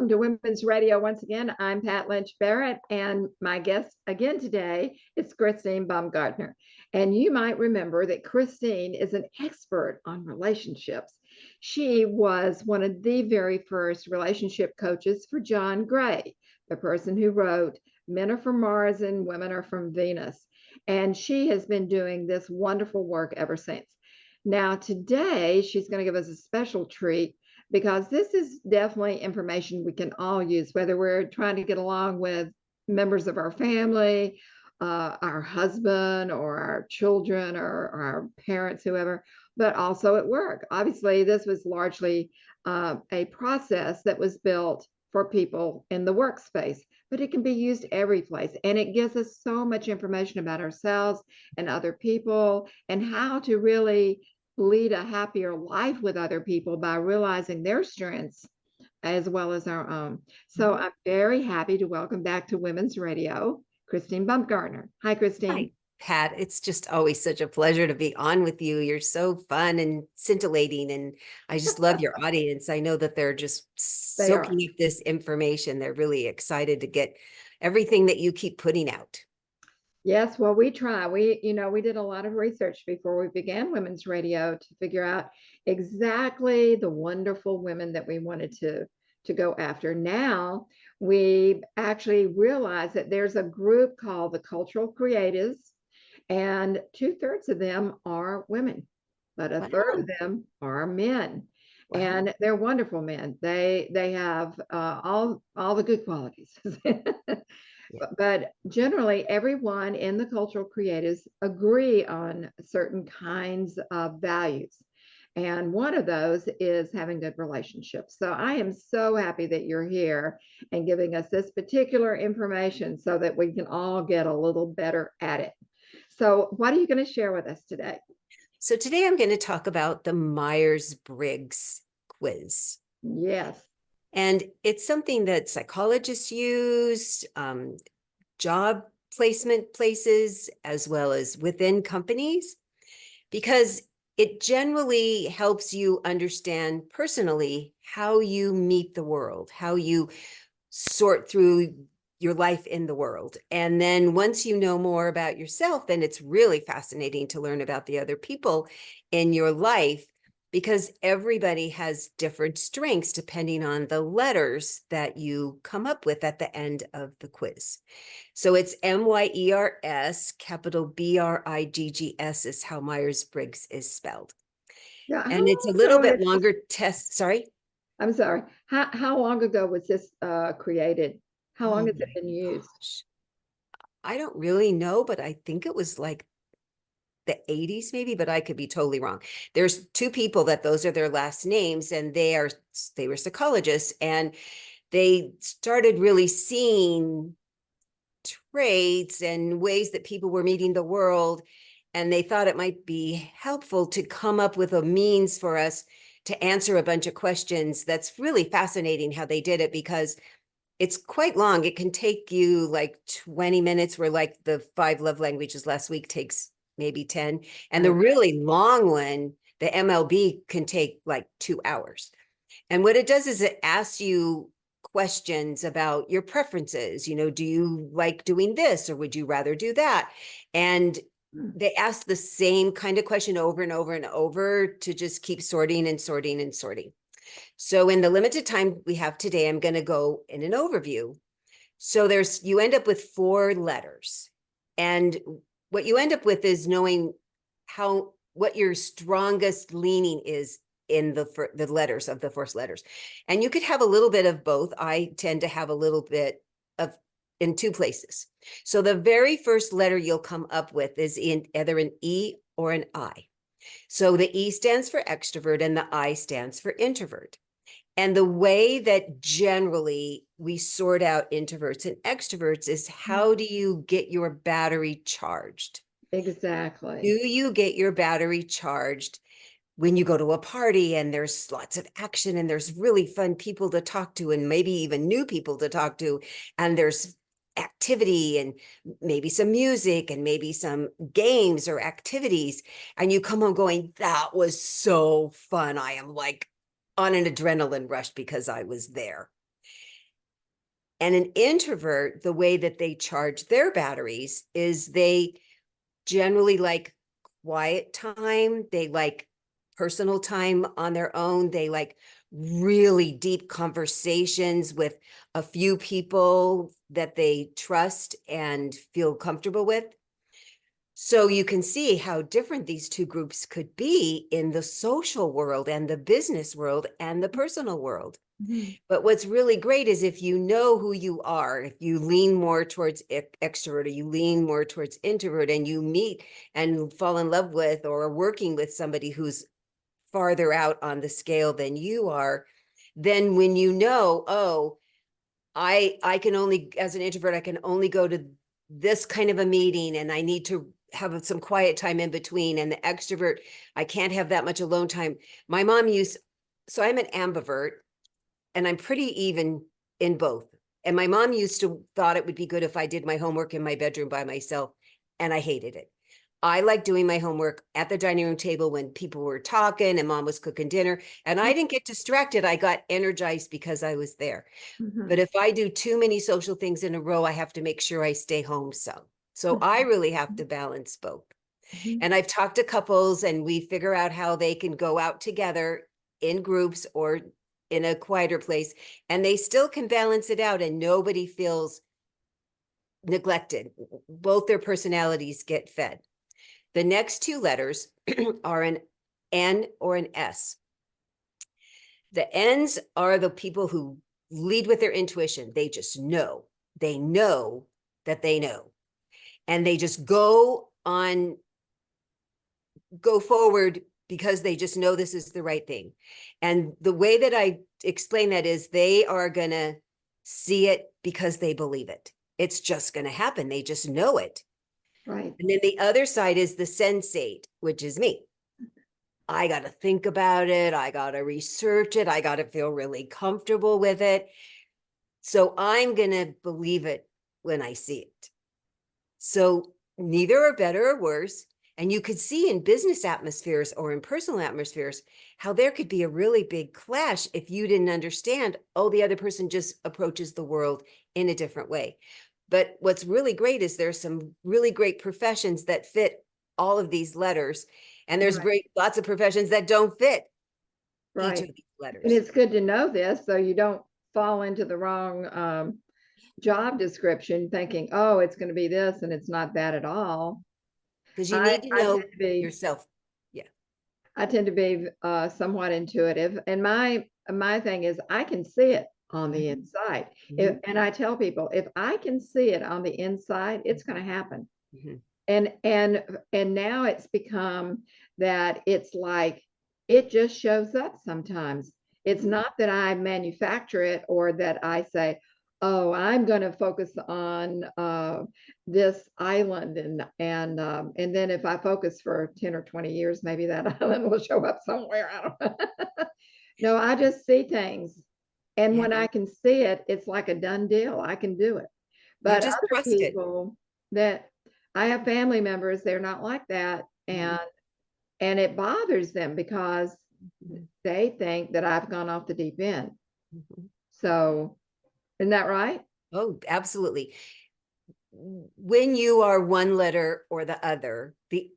welcome to Women's Radio. Once again, I'm Pat Lynch Barrett, and my guest again today is Christine Baumgartner. And you might remember that Christine is an expert on relationships. She was one of the very first relationship coaches for John Gray, the person who wrote Men Are From Mars and Women Are From Venus. And she has been doing this wonderful work ever since. Now, today, she's going to give us a special treat because this is definitely information we can all use, whether we're trying to get along with members of our family, our husband, or our children, or our parents, whoever, but also at work. Obviously, this was largely a process that was built for people in the workspace, but it can be used every place. And it gives us so much information about ourselves and other people and how to really lead a happier life with other people by realizing their strengths as well as our own. So I'm very happy to welcome back to Women's Radio, Christine Baumgartner. Hi, Christine. Hi, Pat. It's just always such a pleasure to be on with you. You're so fun and scintillating, and I just love your audience. I know that they're just soaking up this information. They're really excited to get everything that you keep putting out. Yes, well, we try. We did a lot of research before we began Women's Radio to figure out exactly the wonderful women that we wanted to go after. Now we actually realize that there's a group called the Cultural Creatives, and 2/3 of them are women, but a third of them are men. Wow. And they're wonderful men. They have all the good qualities. But generally, everyone in the cultural creatives agree on certain kinds of values. And one of those is having good relationships. So I am so happy that you're here and giving us this particular information so that we can all get a little better at it. So what are you going to share with us today? So today I'm going to talk about the Myers-Briggs quiz. Yes. And it's something that psychologists use, job placement places, as well as within companies, because it generally helps you understand personally how you meet the world, how you sort through your life in the world. And then once you know more about yourself, then it's really fascinating to learn about the other people in your life, because everybody has different strengths depending on the letters that you come up with at the end of the quiz. So it's MYERS, capital BRIGGS is how Myers-Briggs is spelled. Yeah, and it's a little bit longer test. Sorry? I'm sorry. How long ago was this created? How long has it been used? Gosh. I don't really know, but I think it was like the 80s maybe, but I could be totally wrong. There's two people that those are their last names, and they were psychologists, and they started really seeing traits and ways that people were meeting the world, and they thought it might be helpful to come up with a means for us to answer a bunch of questions. That's really fascinating how they did it, because it's quite long. It can take you like 20 minutes, where like the 5 love languages last week takes maybe 10. And the really long one, the MLB, can take like 2 hours. And what it does is it asks you questions about your preferences. You know, do you like doing this, or would you rather do that? And they ask the same kind of question over and over and over to just keep sorting and sorting and sorting. So in the limited time we have today, I'm going to go in an overview. So you end up with 4 letters, and what you end up with is knowing what your strongest leaning is in the letters of the first letters. And you could have a little bit of both. I tend to have a little bit of in 2 places. So the very first letter you'll come up with is in either an E or an I. So the E stands for extrovert and the I stands for introvert. And the way that generally we sort out introverts and extroverts is, how do you get your battery charged? Exactly. Do you get your battery charged when you go to a party and there's lots of action and there's really fun people to talk to and maybe even new people to talk to, and there's activity and maybe some music and maybe some games or activities, and you come home going, that was so fun. I am like on an adrenaline rush because I was there. And an introvert, the way that they charge their batteries is they generally like quiet time. They like personal time on their own. They like really deep conversations with a few people that they trust and feel comfortable with. So you can see how different these two groups could be in the social world and the business world and the personal world. Mhm. But what's really great is if you know who you are, if you lean more towards extrovert or you lean more towards introvert, and you meet and fall in love with or are working with somebody who's farther out on the scale than you are, then when you know, oh, I can only, as an introvert, I can only go to this kind of a meeting and I need to have some quiet time in between. And the extrovert, I can't have that much alone time. My mom used, so I'm an ambivert and I'm pretty even in both. And my mom used to thought it would be good if I did my homework in my bedroom by myself, and I hated it. I like doing my homework at the dining room table when people were talking and mom was cooking dinner, and I didn't get distracted. I got energized because I was there. But Mhm. if I do too many social things in a row, I have to make sure I stay home some. So I really have to balance both. Mhm. And I've talked to couples and we figure out how they can go out together in groups or in a quieter place, and they still can balance it out and nobody feels neglected. Both their personalities get fed. The next two letters are an N or an S. The N's are the people who lead with their intuition. They just know. They know that they know. And they just go forward because they just know this is the right thing. And the way that I explain that is they are going to see it because they believe it. It's just going to happen. They just know it. Right. And then the other side is the sensate, which is me. I got to think about it. I got to research it. I got to feel really comfortable with it. So I'm going to believe it when I see it. So neither are better or worse. And you could see in business atmospheres or in personal atmospheres how there could be a really big clash if you didn't understand, oh, the other person just approaches the world in a different way. But what's really great is there's some really great professions that fit all of these letters. And there's Right. great lots of professions that don't fit each Right. of these And letters. it's good to know this so you don't fall into the wrong job description thinking, oh, it's going to be this and it's not that at all. Because you I, need to I tend know to be yourself. Yeah. I tend to be somewhat intuitive, and my thing is I can see it on the Mhm. inside. Mhm. And I tell people if I can see it on the inside, it's going to happen. Mhm. And now it's become that it's like it just shows up sometimes. It's Mhm. not that I manufacture it or that I say, oh, I'm going to focus on this island, and then if I focus for 10 or 20 years, maybe that island will show up somewhere. I don't know. No, I just see things. And Yeah. when I can see it, it's like a done deal. I can do it. You But just other trust it. people that I have family members, they're not like that. Mhm. And it bothers them because Mhm. they think that I've gone off the deep end. Mhm. So, isn't that right? Oh, absolutely. When you are one letter or the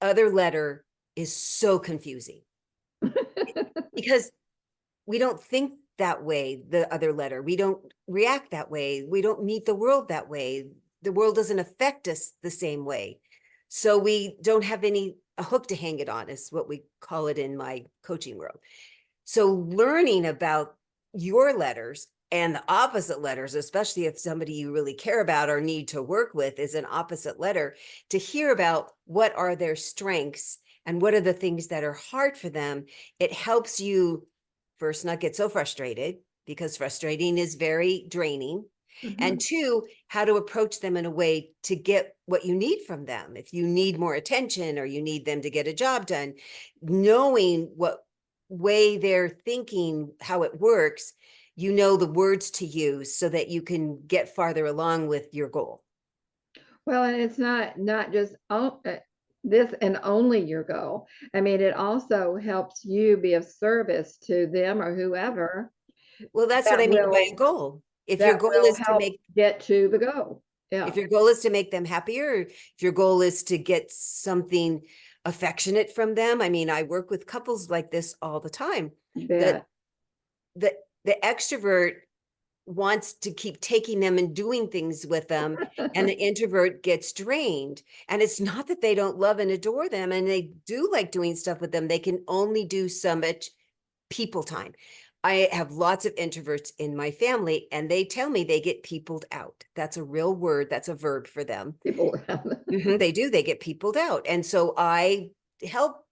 other letter is so confusing because we don't think that way, the other letter. We don't react that way. We don't meet the world that way. The world doesn't affect us the same way. So we don't have a hook to hang it on, is what we call it in my coaching world. So learning about your letters and the opposite letters, especially if somebody you really care about or need to work with is an opposite letter, to hear about what are their strengths and what are the things that are hard for them, it helps you first not get so frustrated because frustrating is very draining. And Mhm. two, how to approach them in a way to get what you need from them. If you need more attention or you need them to get a job done, knowing what way they're thinking, how it works, you know the words to use so that you can get farther along with your goal. Well, and it's not just this and only your goal. I mean, it also helps you be of service to them or whoever Well, that's what that I mean by a will goal. If your that goal will is to help make get to the goal. Yeah. if your goal is to make them happier, if your goal is to get something affectionate from them, I mean, I work with couples like this all the time, You that bet. the the extrovert wants to keep taking them and doing things with them, and the introvert gets drained. And it's not that they don't love and adore them, and they do like doing stuff with them. They can only do so much people time. I have lots of introverts in my family, and they tell me they get peopled out. That's a real word. That's a verb for them. People, They do. They get peopled out. And so I help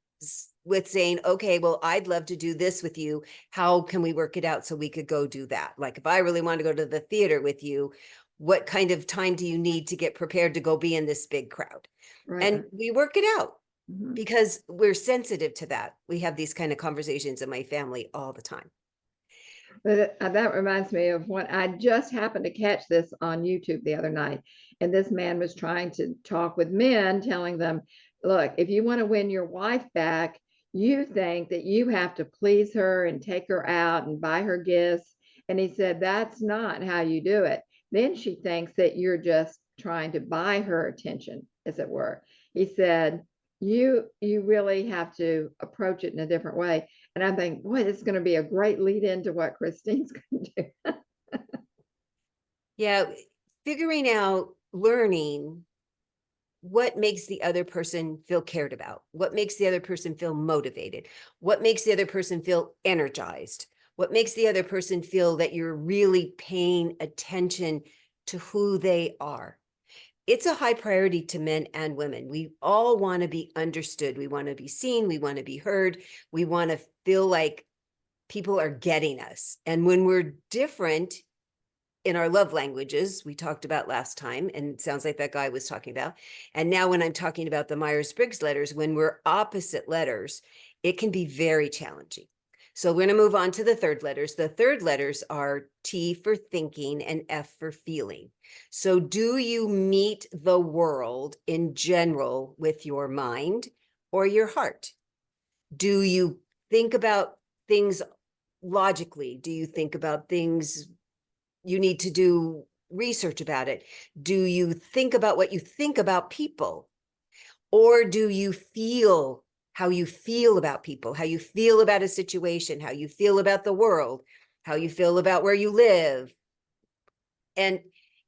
with saying, okay, well, I'd love to do this with you. How can we work it out so we could go do that? Like if I really want to go to the theater with you, what kind of time do you need to get prepared to go be in this big crowd? right. And we work it out Mhm. because we're sensitive to that. We have these kind of conversations in my family all the time. But that reminds me of when I just happened to catch this on YouTube the other night. And this man was trying to talk with men, telling them, look, if you want to win your wife back, you think that you have to please her and take her out and buy her gifts. And he said, that's not how you do it. Then she thinks that you're just trying to buy her attention, as it were. He said, you really have to approach it in a different way. And I think, boy, this is going to be a great lead into what Christine's going to do. Yeah, figuring out, learning what makes the other person feel cared about, what makes the other person feel motivated, what makes the other person feel energized, what makes the other person feel that you're really paying attention to who they are. It's a high priority to men and women. We all want to be understood. We want to be seen. We want to be heard. We want to feel like people are getting us. And when we're different in our love languages, we talked about last time, and it sounds like that guy was talking about. And now when I'm talking about the Myers-Briggs letters, when we're opposite letters, it can be very challenging. So we're going to move on to the third letters. The third letters are T for thinking and F for feeling. So do you meet the world in general with your mind or your heart? Do you think about things logically? Do you think about things, you need to do research about it? Do you think about what you think about people? Or do you feel how you feel about people, how you feel about a situation, how you feel about the world, how you feel about where you live? And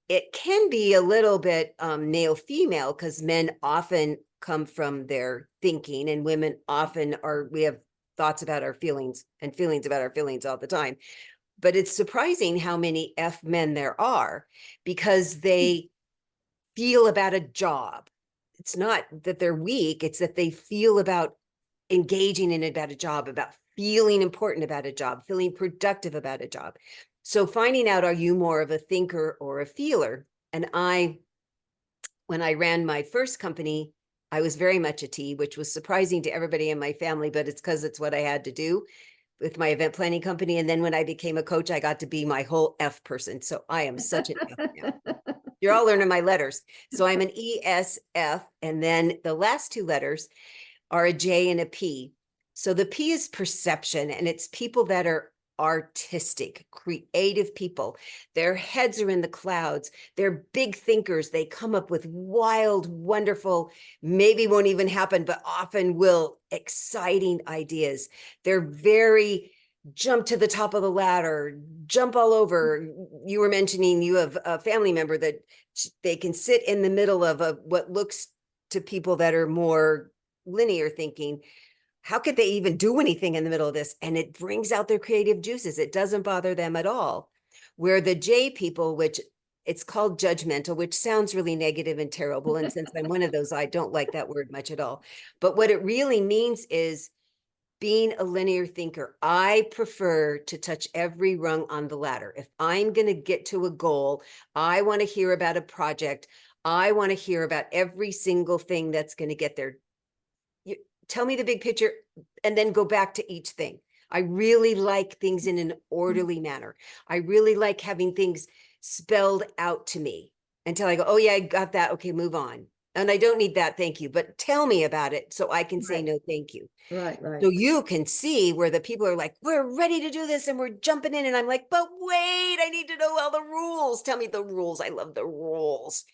it can be a little bit male female, because men often come from their thinking, and women often we have thoughts about our feelings and feelings about our feelings all the time. But it's surprising how many F men there are, because they feel about a job. It's not that they're weak, it's that they feel about engaging in about a job, about feeling important about a job, feeling productive about a job. So finding out, are you more of a thinker or a feeler? And when I ran my first company, I was very much a T, which was surprising to everybody in my family, but it's because it's what I had to do with my event planning company. And then when I became a coach, I got to be my whole F person. So I am such an F now. You're all learning my letters. So I'm an ESF. And then the last two letters are a J and a P. So the P is perception, and it's people that are artistic, creative people. Their heads are in the clouds. They're big thinkers. They come up with wild, wonderful, maybe won't even happen, but often will, exciting ideas. They're very jump to the top of the ladder, jump all over. You were mentioning you have a family member that they can sit in the middle of what looks to people that are more linear thinking. How could they even do anything in the middle of this? And it brings out their creative juices. It doesn't bother them at all. Where the J people, which it's called judgmental, which sounds really negative and terrible. And since I'm one of those, I don't like that word much at all. But what it really means is being a linear thinker. I prefer to touch every rung on the ladder. If I'm going to get to a goal, I want to hear about a project. I want to hear about every single thing that's going to get there. Tell me the big picture and then go back to each thing. I really like things in an orderly manner. I really like having things spelled out to me until I go, oh yeah, I got that. Okay, move on. and I don't need that, thank you, but tell me about it so I can say Right, no, thank you. right, right, So you can see where the people are like, we're ready to do this and we're jumping in. And I'm like, but wait, I need to know all the rules. Tell me the rules. I love the rules.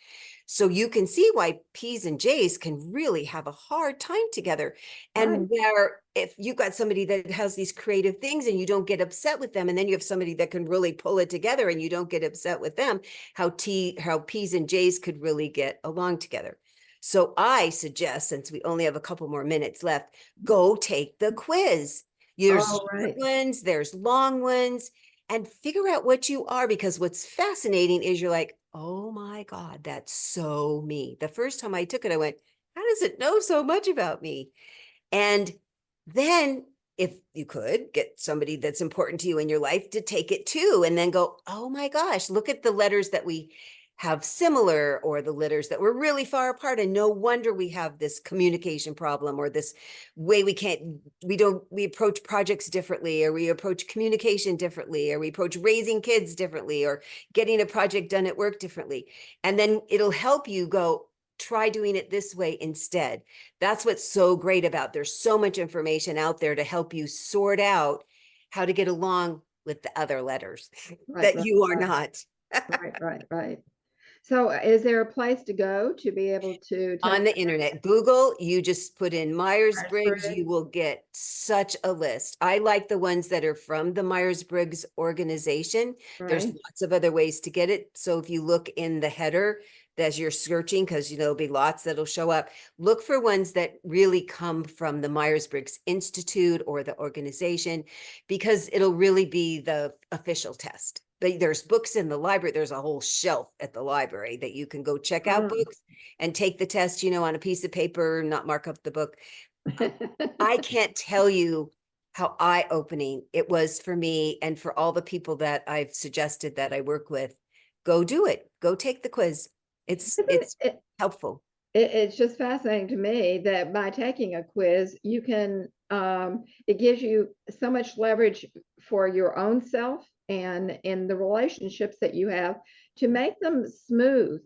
So you can see why P's and J's can really have a hard time together. right, And where if you got somebody that has these creative things and you don't get upset with them, and then you have somebody that can really pull it together and you don't get upset with them, how P's and J's could really get along together. So I suggest, since we only have a couple more minutes left, go take the quiz. There's all short right, ones, there's long ones, and figure out what you are, because what's fascinating is you're like, oh my God, that's so me. The first time I took it, I went, how does it know so much about me? And then if you could get somebody that's important to you in your life to take it too, and then go, oh my gosh, look at the letters that we have similar, or the letters that we're really far apart. And no wonder we have this communication problem, or this way we approach projects differently, or we approach communication differently, or we approach raising kids differently, or getting a project done at work differently. And then it'll help you go, try doing it this way instead. That's what's so great about, there's so much information out there to help you sort out how to get along with the other letters right, that right, you are not. right, right, right. So is there a place to go to be able to On take the internet, Google, you just put in Myers-Briggs, Myers-Briggs? you will get such a list. I like the ones that are from the Myers-Briggs organization. There's Right, lots of other ways to get it. So if you look in the header as you're searching, because there'll be lots that'll show up, look for ones that really come from the Myers-Briggs Institute or the organization, because it'll really be the official test. But there's books in the library. There's a whole shelf at the library that you can go check out oh. books and take the test, on a piece of paper, not mark up the book. I can't tell you how eye-opening it was for me and for all the people that I've suggested that I work with. Go do it. Go take the quiz. It's Isn't it's it, helpful. it's just fascinating to me that by taking a quiz, you can, it gives you so much leverage for your own self and in the relationships that you have to make them smooth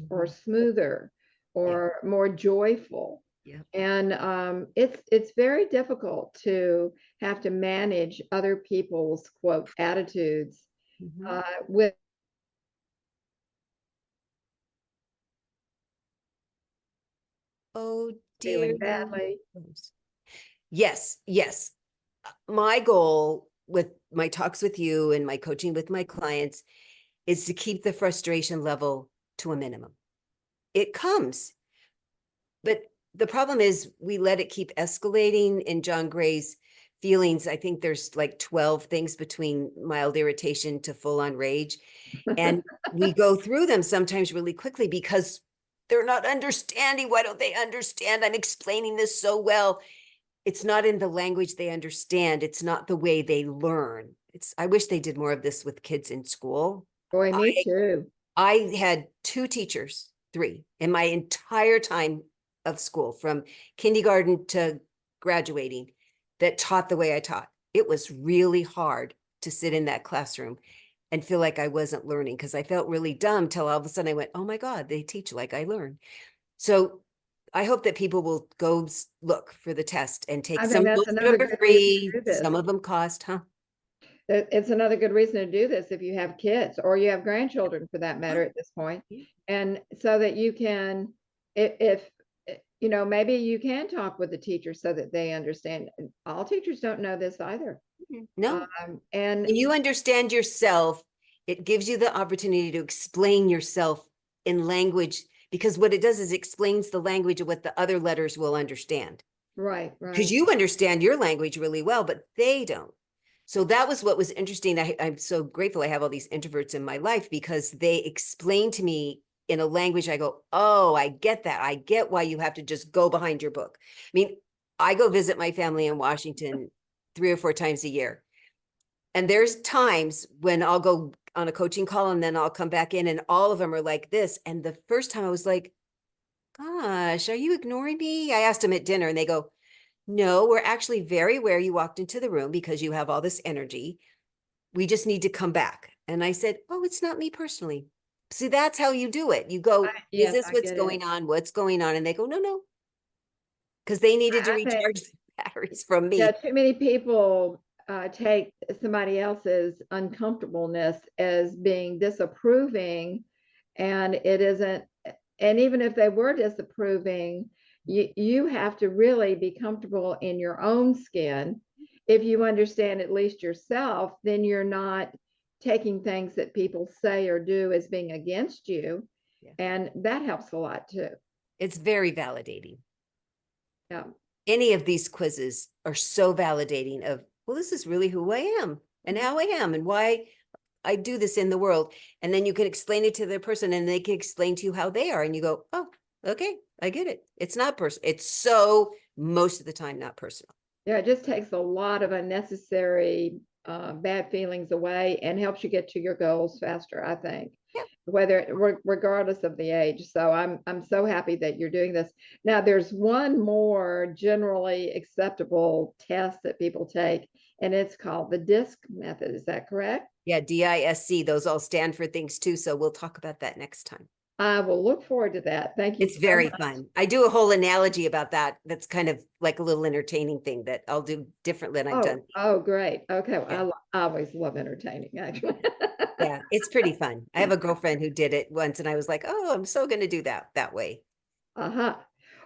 or Mhm. smoother Yeah. or more joyful. Yeah. And it's very difficult to have to manage other people's quote attitudes Mhm. with Oh dear. feeling badly. Yes, yes. My goal with my talks with you and my coaching with my clients is to keep the frustration level to a minimum. It comes, but the problem is we let it keep escalating. In John Gray's feelings, I think there's like 12 things between mild irritation to full on rage. And we go through them sometimes really quickly because they're not understanding. Why don't they understand? I'm explaining this so well. It's not in the language they understand. It's not the way they learn. I wish they did more of this with kids in school. Boy, me too. I had three in my entire time of school, from kindergarten to graduating, that taught the way I taught. It was really hard to sit in that classroom and feel like I wasn't learning, because I felt really dumb till all of a sudden I went, oh my God, they teach like I learn. So I hope that people will go look for the test and take I think some. that's Most of another them are good reason free, to do this. some of them cost, huh? It's another good reason to do this if you have kids or you have grandchildren for that matter at this point. And so that you can, if maybe you can talk with the teacher so that they understand. All teachers don't know this either. No. And When you understand yourself, it gives you the opportunity to explain yourself in language, because what it does is explains the language of what the other letters will understand. right, Because right. you understand your language really well, but they don't. So that was what was interesting. I'm so grateful I have all these introverts in my life, because they explain to me in a language I go, oh, I get that. I get why you have to just go behind your book. I mean, I go visit my family in Washington 3 or 4 times a year. And there's times when I'll go on a coaching call and then I'll come back in and all of them are like this. And the first time I was like, gosh, are you ignoring me? I asked them at dinner and they go, no, we're actually very aware you walked into the room because you have all this energy. We just need to come back. And I said, oh, it's not me personally. See, that's how you do it. You go, is Yes, this I what's get it. going on? What's going on? And they go, no, no, because they needed to I think, recharge the batteries from yeah, me. too many people take somebody else's uncomfortableness as being disapproving, and it isn't. And even if they were disapproving, you have to really be comfortable in your own skin. If you understand at least yourself, then you're not taking things that people say or do as being against you. Yeah. And that helps a lot too. It's very validating. Yeah. Any of these quizzes are so validating of, well, this is really who I am and how I am and why I do this in the world. And then you can explain it to the person and they can explain to you how they are. And you go, oh, okay, I get it. It's not personal. It's so most of the time not personal. Yeah, it just takes a lot of unnecessary bad feelings away and helps you get to your goals faster, I think, Yep. regardless of the age. So I'm so happy that you're doing this. Now, there's one more generally acceptable test that people take, and it's called the DISC method. Is that correct? Yeah, DISC, those all stand for things too. So we'll talk about that next time. I will look forward to that. Thank you It's so very much. fun. I do a whole analogy about that. That's kind of like a little entertaining thing that I'll do differently than I've done. Oh, great. Okay. Well, Yeah. I always love entertaining, actually. Yeah, it's pretty fun. I have a girlfriend who did it once and I was like, oh, I'm so going to do that way. Uh-huh.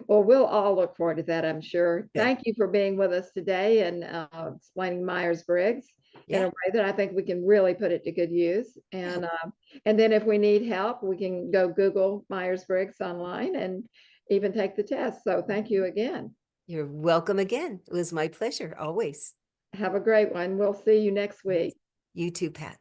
Well, we'll all look forward to that, I'm sure. Good. Thank you for being with us today and explaining Myers-Briggs in a Yeah. way that I think we can really put it to good use. Yeah. And then if we need help, we can go Google Myers-Briggs online and even take the test. So thank you again. You're welcome again. It was my pleasure, always. Have a great one. We'll see you next week. You too, Pat.